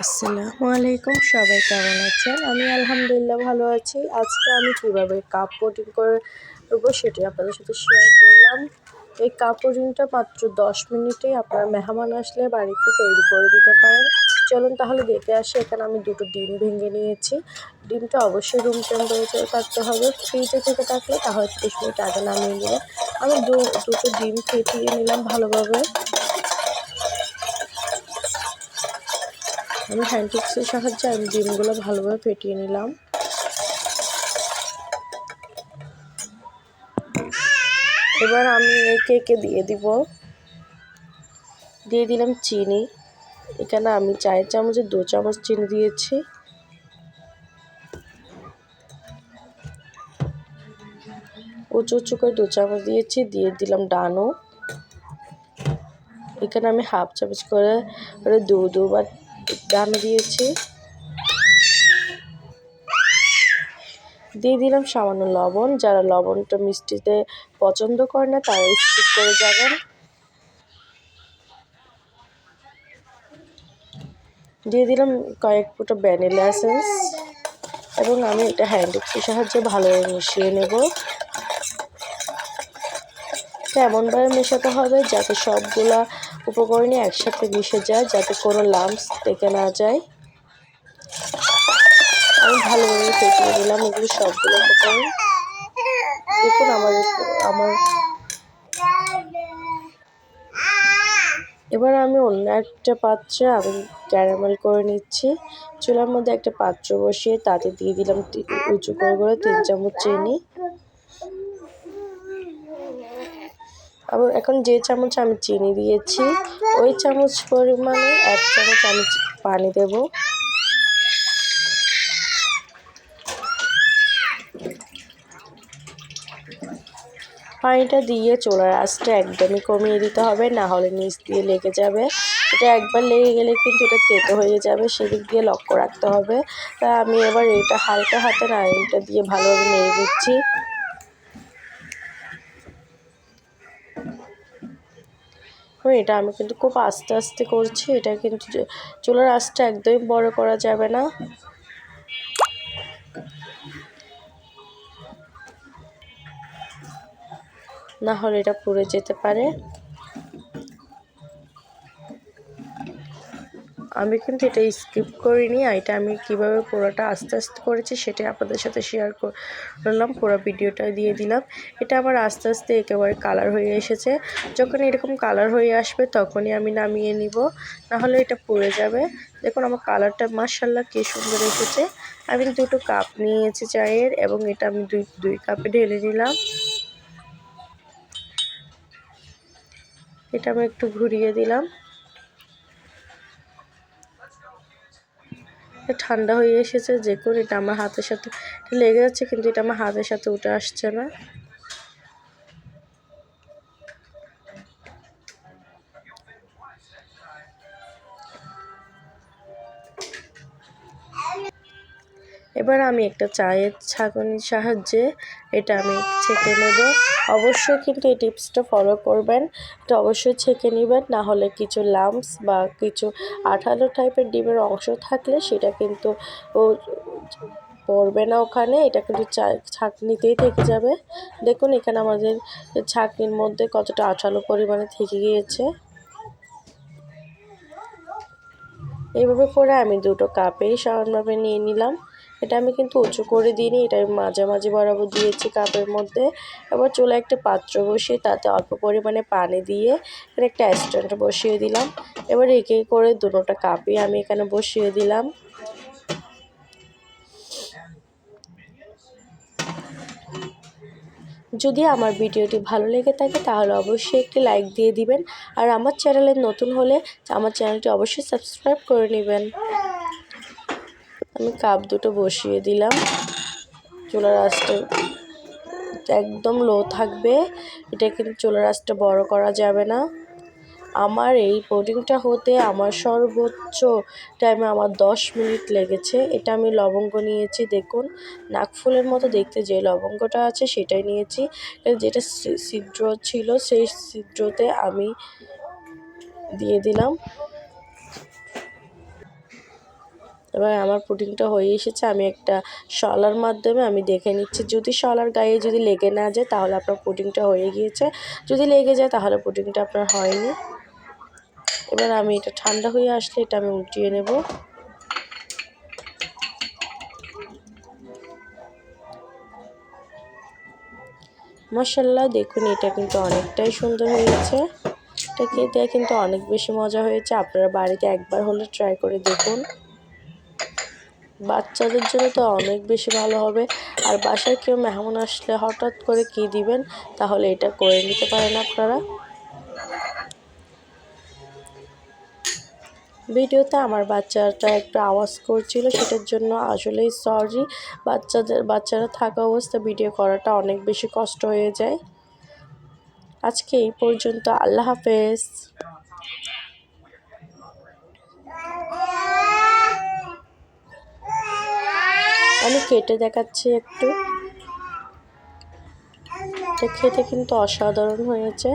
আসসালামু আলাইকুম, সবাই কেমন আছেন? আমি আলহামদুলিল্লাহ ভালো আছি। আজকে আমি কীভাবে কাপ পুডিং করবো সেটি আপনাদের সাথে শেয়ার করলাম। এই কাপ পুডিংটা মাত্র 10 মিনিটেই আপনার মেহমান আসলে বাড়িতে তৈরি করে দিতে পারেন। চলুন তাহলে দেখে আসি। এখানে আমি 2টো ডিম ভেঙে নিয়েছি। ডিমটা অবশ্যই রুম টেম্পারেচারে থাকতে হবে। ফ্রিজে থেকে থাকলে তাহলে 30 মিনিট আগে নামিয়ে নেবেন। আমি দুটো ডিম ফেটিয়ে নিলাম ভালোভাবে। আমি হ্যান্ড উইক্সের সাহায্যে আমি ডিমগুলো ভালোভাবে ফেটিয়ে নিলাম। এবার আমি এই কেকে দিয়ে দিলাম চিনি। এখানে আমি 4 চামচে 2 চামচ চিনি দিয়েছি। উঁচু করে 2 চামচ দিয়েছি, দিয়ে দিলাম ডানো। এখানে আমি হাফ চামচ করে দুবার ডানো দিয়েছি। দিয়ে দিলাম সামান্য লবণ। যারা লবণটা মিষ্টিতে পছন্দ করে না তারা স্কিপ করে যাবেন। দিয়ে দিলাম কয়েক ফোঁটা ভ্যানিলা এসেন্স এবং আমি এটা হ্যান্ড উইক্সের সাহায্যে ভালোভাবে মিশিয়ে নেব। এমনভাবে মেশাতে হবে যাতে সবগুলা উপকরণই একসাথে মিশে যায়, যাতে কোনো লাম্পস থেকে না যায়। আমি ভালোভাবে ফেটিয়ে নিলাম এগুলো সবগুলো উপকরণ। দেখুন এবার আমি অন্য একটা পাত্রে আমি ক্যারামেল করে নিচ্ছি। চুলার মধ্যে একটা পাত্র বসিয়ে তাতে দিয়ে দিলাম উঁচু করে 3 চামচ চিনি। আবার এখন যে চামচ আমি চিনি দিয়েছি ওই চামচ পরিমাণে 1 চামচ আমি পানি দেব। পানিটা দিয়ে চুলার আঁচটা একদমই কমিয়ে দিতে হবে, না হলে নিচ দিয়ে লেগে যাবে। এটা একবার লেগে গেলে কিন্তু এটা তেতো হয়ে যাবে, সেদিক দিয়ে লক্ষ্য রাখতে হবে। তা আমি এবার এটা হালকা হাতে নাড়ুটা দিয়ে ভালোভাবে নেড়ে দিচ্ছি। এটা আমি কিন্তু খুব আস্তে আস্তে করছি। এটা কিন্তু চুলার আঁচটা একদমই বড় করা যাবে না, না হলে এটা পুড়ে যেতে পারে। আমি কিন্তু এটা স্কিপ করিনি। এটা আমি কিভাবে পুরোটা আস্তে আস্তে করেছি সেটাই আপনাদের সাথে শেয়ার করলাম, পুরো ভিডিওটা দিয়ে দিলাম। এটা আমার আস্তে আস্তে একেবারে কালার হয়ে এসেছে। যখন এরকম কালার হয়ে আসবে তখনই আমি নামিয়ে নিব, না হলে এটা পুড়ে যাবে। দেখুন আমার কালারটা মাশাআল্লাহ কি সুন্দর এসেছে। আমি 2টো কাপ নিয়েছি চায়ের এবং এটা আমি দুই কাপে ঢেলে নিলাম। এটা আমি একটু ঘুরিয়ে দিলাম। ঠান্ডা হয়ে এসেছে। দেখুন এটা আমার হাতের সাথে লেগে যাচ্ছে, কিন্তু এটা আমার হাতের সাথে উঠে আসছে না। এবার আমি একটা চায়ের ছাঁকনির সাহায্যে এটা আমি ছেঁকে নেব। অবশ্যই কিন্তু এই টিপসটা ফলো করবেন। এটা অবশ্যই ছেঁকে নেবেন, না হলে কিছু লাম্পস বা কিছু আঠালো টাইপের ডিমের অংশ থাকলে সেটা কিন্তু পড়বে না ওখানে, এটা কিন্তু ছাঁকনিতেই থেকে যাবে। দেখুন এখানে আমাদের ছাঁকনির মধ্যে কতটা আঠালো পরিমাণে থেকে গিয়েছে। এইভাবে করে আমি 2টো কাপেই সমানভাবে নিয়ে নিলাম। এটা আমি কিন্তু উঁচু করে দিইনি, এটা আমি মাঝামাঝি বরাবর দিয়েছি কাপের মধ্যে। এবার চুলায় একটা পাত্র বসিয়ে তাতে অল্প পরিমাণে পানি দিয়ে এখানে একটা স্ট্যান্ড বসিয়ে দিলাম। এবার একে করে 2টা কাপই আমি এখানে বসিয়ে দিলাম। যদি আমার ভিডিওটি ভালো লেগে থাকে তাহলে অবশ্যই একটি লাইক দিয়ে দিবেন, আর আমার চ্যানেলে নতুন হলে আমার চ্যানেলটি অবশ্যই সাবস্ক্রাইব করে নেবেন। আমি কাপ 2টো বসিয়ে দিলাম। চুলার আঁচটা একদম লো থাকবে, এটা কিন্তু চুলার আঁচটা বড় করা যাবে না। আমার এই পুডিংটা হতে আমার সর্বোচ্চ টাইমে আমার 10 মিনিট লেগেছে। এটা আমি লবঙ্গ নিয়েছি, দেখুন নাকফুলের মতো দেখতে যে লবঙ্গটা আছে সেটাই নিয়েছি। যেটা ছিদ্র ছিল সেই ছিদ্রতে আমি দিয়ে দিলাম। এবার আমার পুডিংটা হয়ে এসেছে। আমি একটা শলার মাধ্যমে আমি দেখে নিচ্ছি, যদি শলার গায়ে যদি লেগে না যায় তাহলে আপনার পুডিংটা হয়ে গিয়েছে, যদি লেগে যায় তাহলে পুডিংটা আপনার হয়নি। এবার আমি এটা ঠান্ডা হয়ে আসলে এটা আমি উল্টিয়ে নেব। মাশাআল্লাহ, দেখুন এটা কিন্তু অনেকটাই সুন্দর হয়েছে। এটা খেতে কিন্তু অনেক বেশি মজা হয়েছে। আপনারা বাড়িতে একবার হলে ট্রাই করে দেখুন। বাচ্চাদের জন্য তো অনেক বেশি ভালো হবে। আর বাসায় কেউ মেহমান আসলে হঠাৎ করে কি দিবেন, তাহলে এটা করে নিতে পারেন আপনারা। ভিডিওতে আমার বাচ্চাটা একটু আওয়াজ করছিল, সেটার জন্য আসলেই সরি। বাচ্চারা থাকা অবস্থা ভিডিও করাটা অনেক বেশি কষ্ট হয়ে যায়। আজকে এই পর্যন্ত, আল্লাহ হাফেজ। আমি কেটে দেখাচ্ছি একটু। এটা খেতে কিন্তু অসাধারণ হয়েছে।